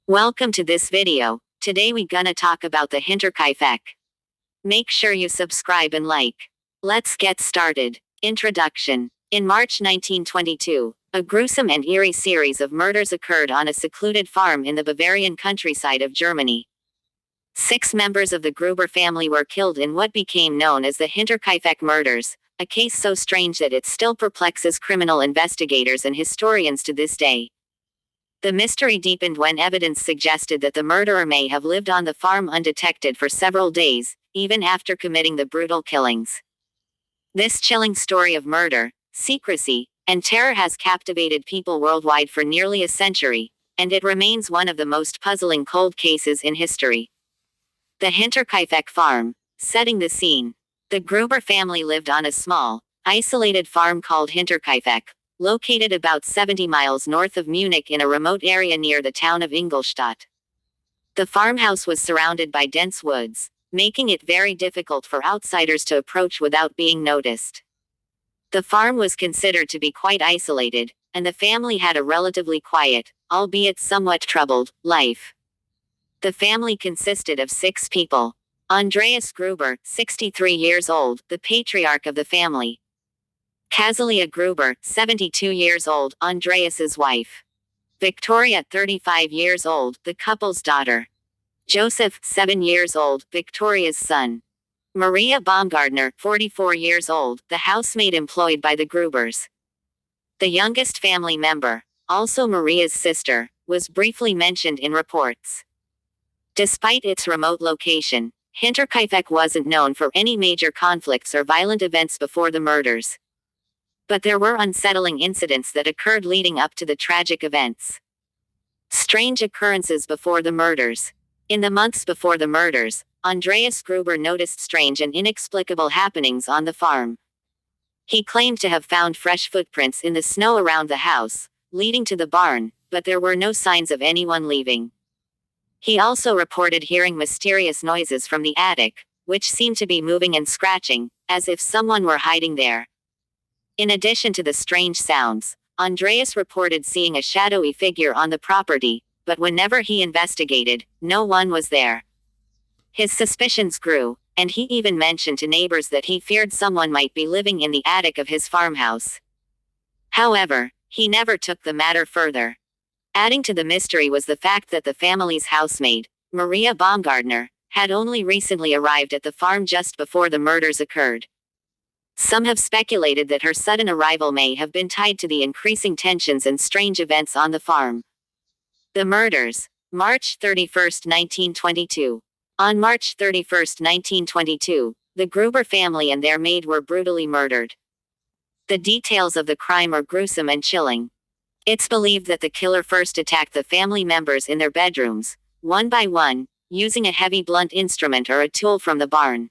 Welcome to this video. Today we gonna talk about the Hinterkaifeck. Make sure you subscribe and like. Let's get started. Introduction. In March 1922, a gruesome and eerie series of murders occurred on a secluded farm in the Bavarian countryside of Germany. 6 members of the Gruber family were killed in what became known as the Hinterkaifeck murders, a case so strange that it still perplexes criminal investigators and historians to this day. The mystery deepened when evidence suggested that the murderer may have lived on the farm undetected for several days, even after committing the brutal killings. This chilling story of murder, secrecy, and terror has captivated people worldwide for nearly a century, and it remains one of the most puzzling cold cases in history. The Hinterkaifeck farm. Setting the scene. The Gruber family lived on a small, isolated farm called Hinterkaifeck, located about 70 miles north of Munich in a remote area near the town of Ingolstadt. The farmhouse was surrounded by dense woods, making it very difficult for outsiders to approach without being noticed. The farm was considered to be quite isolated, and the family had a relatively quiet, albeit somewhat troubled, life. The family consisted of 6 people. Andreas Gruber, 63 years old, the patriarch of the family. Kazalia Gruber, 72 years old, Andreas's wife. Victoria, 35 years old, the couple's daughter. Joseph, 7 years old, Victoria's son. Maria Baumgartner, 44 years old, the housemaid employed by the Grubers. The youngest family member, also Maria's sister, was briefly mentioned in reports. Despite its remote location, Hinterkaifeck wasn't known for any major conflicts or violent events before the murders. But there were unsettling incidents that occurred leading up to the tragic events. Strange occurrences before the murders. In the months before the murders, Andreas Gruber noticed strange and inexplicable happenings on the farm. He claimed to have found fresh footprints in the snow around the house, leading to the barn, but there were no signs of anyone leaving. He also reported hearing mysterious noises from the attic, which seemed to be moving and scratching, as if someone were hiding there. In addition to the strange sounds, Andreas reported seeing a shadowy figure on the property, but whenever he investigated, no one was there. His suspicions grew, and he even mentioned to neighbors that he feared someone might be living in the attic of his farmhouse. However, he never took the matter further. Adding to the mystery was the fact that the family's housemaid, Maria Baumgartner, had only recently arrived at the farm just before the murders occurred. Some have speculated that her sudden arrival may have been tied to the increasing tensions and strange events on the farm. The murders. March 31, 1922. On March 31, 1922, the Gruber family and their maid were brutally murdered. The details of the crime are gruesome and chilling. It's believed that the killer first attacked the family members in their bedrooms, one by one, using a heavy blunt instrument or a tool from the barn.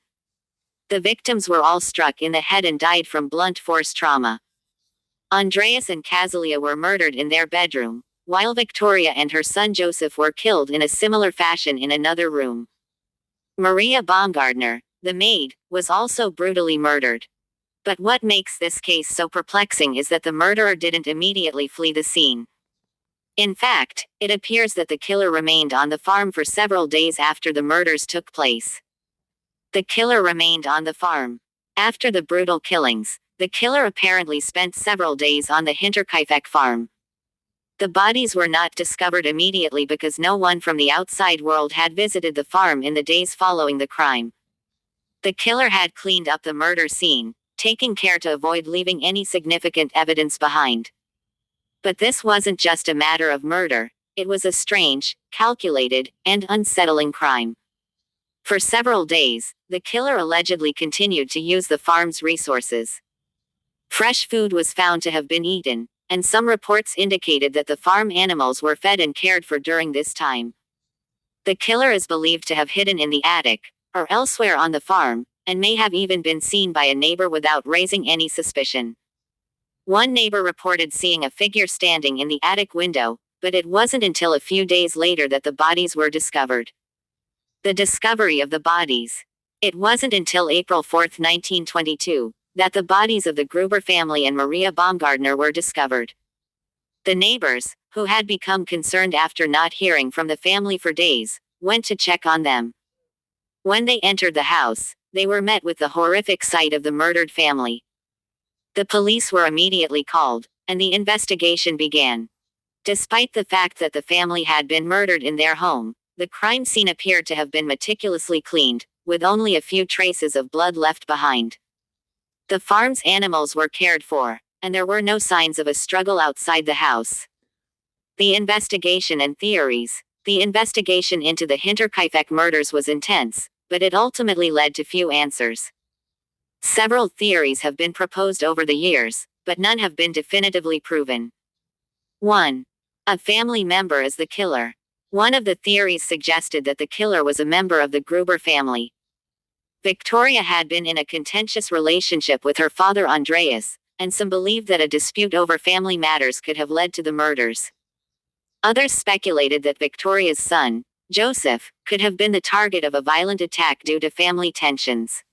The victims were all struck in the head and died from blunt force trauma. Andreas and Kazalia were murdered in their bedroom, while Victoria and her son Joseph were killed in a similar fashion in another room. Maria Baumgartner, the maid, was also brutally murdered. But what makes this case so perplexing is that the murderer didn't immediately flee the scene. In fact, it appears that the killer remained on the farm for several days after the murders took place. The killer remained on the farm. After the brutal killings, the killer apparently spent several days on the Hinterkaifeck farm. The bodies were not discovered immediately because no one from the outside world had visited the farm in the days following the crime. The killer had cleaned up the murder scene, taking care to avoid leaving any significant evidence behind. But this wasn't just a matter of murder, it was a strange, calculated, and unsettling crime. For several days, the killer allegedly continued to use the farm's resources. Fresh food was found to have been eaten, and some reports indicated that the farm animals were fed and cared for during this time. The killer is believed to have hidden in the attic, or elsewhere on the farm, and may have even been seen by a neighbor without raising any suspicion. One neighbor reported seeing a figure standing in the attic window, but it wasn't until a few days later that the bodies were discovered. The discovery of the bodies. It wasn't until April 4, 1922, that the bodies of the Gruber family and Maria Baumgartner were discovered. The neighbors, who had become concerned after not hearing from the family for days, went to check on them. When they entered the house, they were met with the horrific sight of the murdered family. The police were immediately called, and the investigation began. Despite the fact that the family had been murdered in their home, the crime scene appeared to have been meticulously cleaned, with only a few traces of blood left behind. The farm's animals were cared for, and there were no signs of a struggle outside the house. The investigation and theories. The investigation into the Hinterkaifeck murders was intense, but it ultimately led to few answers. Several theories have been proposed over the years, but none have been definitively proven. 1. A family member is the killer. One of the theories suggested that the killer was a member of the Gruber family. Victoria had been in a contentious relationship with her father Andreas, and some believed that a dispute over family matters could have led to the murders. Others speculated that Victoria's son, Joseph, could have been the target of a violent attack due to family tensions.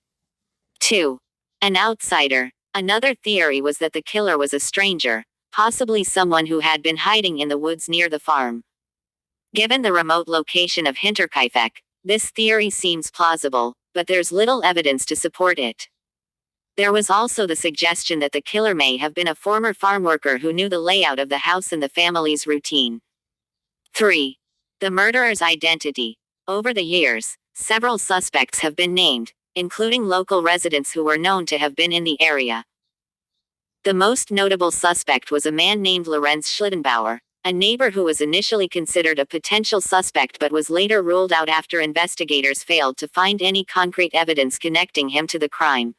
2. An outsider. Another theory was that the killer was a stranger, possibly someone who had been hiding in the woods near the farm. Given the remote location of Hinterkaifeck, this theory seems plausible, but there's little evidence to support it. There was also the suggestion that the killer may have been a former farm worker who knew the layout of the house and the family's routine. 3. The murderer's identity. Over the years, several suspects have been named, including local residents who were known to have been in the area. The most notable suspect was a man named Lorenz Schlittenbauer, a neighbor who was initially considered a potential suspect but was later ruled out after investigators failed to find any concrete evidence connecting him to the crime.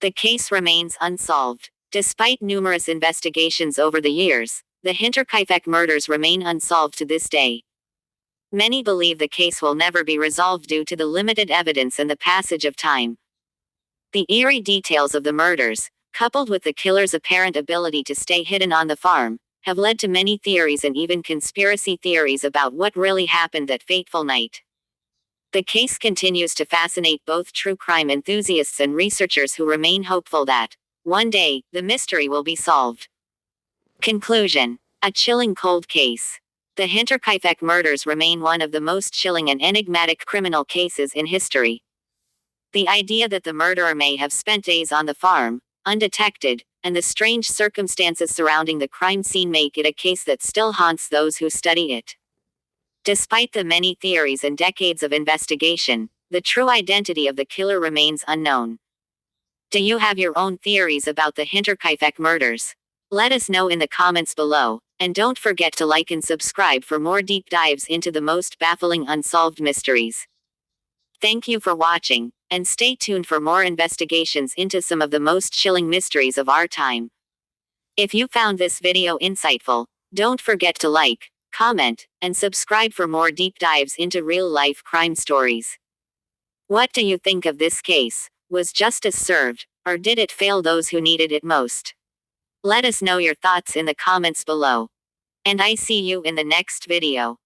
The case remains unsolved. Despite numerous investigations over the years, the Hinterkaifeck murders remain unsolved to this day. Many believe the case will never be resolved due to the limited evidence and the passage of time. The eerie details of the murders, coupled with the killer's apparent ability to stay hidden on the farm, have led to many theories and even conspiracy theories about what really happened that fateful night. The case continues to fascinate both true crime enthusiasts and researchers who remain hopeful that, one day, the mystery will be solved. Conclusion. A chilling cold case. The Hinterkaifeck murders remain one of the most chilling and enigmatic criminal cases in history. The idea that the murderer may have spent days on the farm, undetected, and the strange circumstances surrounding the crime scene make it a case that still haunts those who study it. Despite the many theories and decades of investigation, the true identity of the killer remains unknown. Do you have your own theories about the Hinterkaifeck murders? Let us know in the comments below, and don't forget to like and subscribe for more deep dives into the most baffling unsolved mysteries. Thank you for watching, and stay tuned for more investigations into some of the most chilling mysteries of our time. If you found this video insightful, don't forget to like, comment, and subscribe for more deep dives into real-life crime stories. What do you think of this case? Was justice served, or did it fail those who needed it most? Let us know your thoughts in the comments below. And I see you in the next video.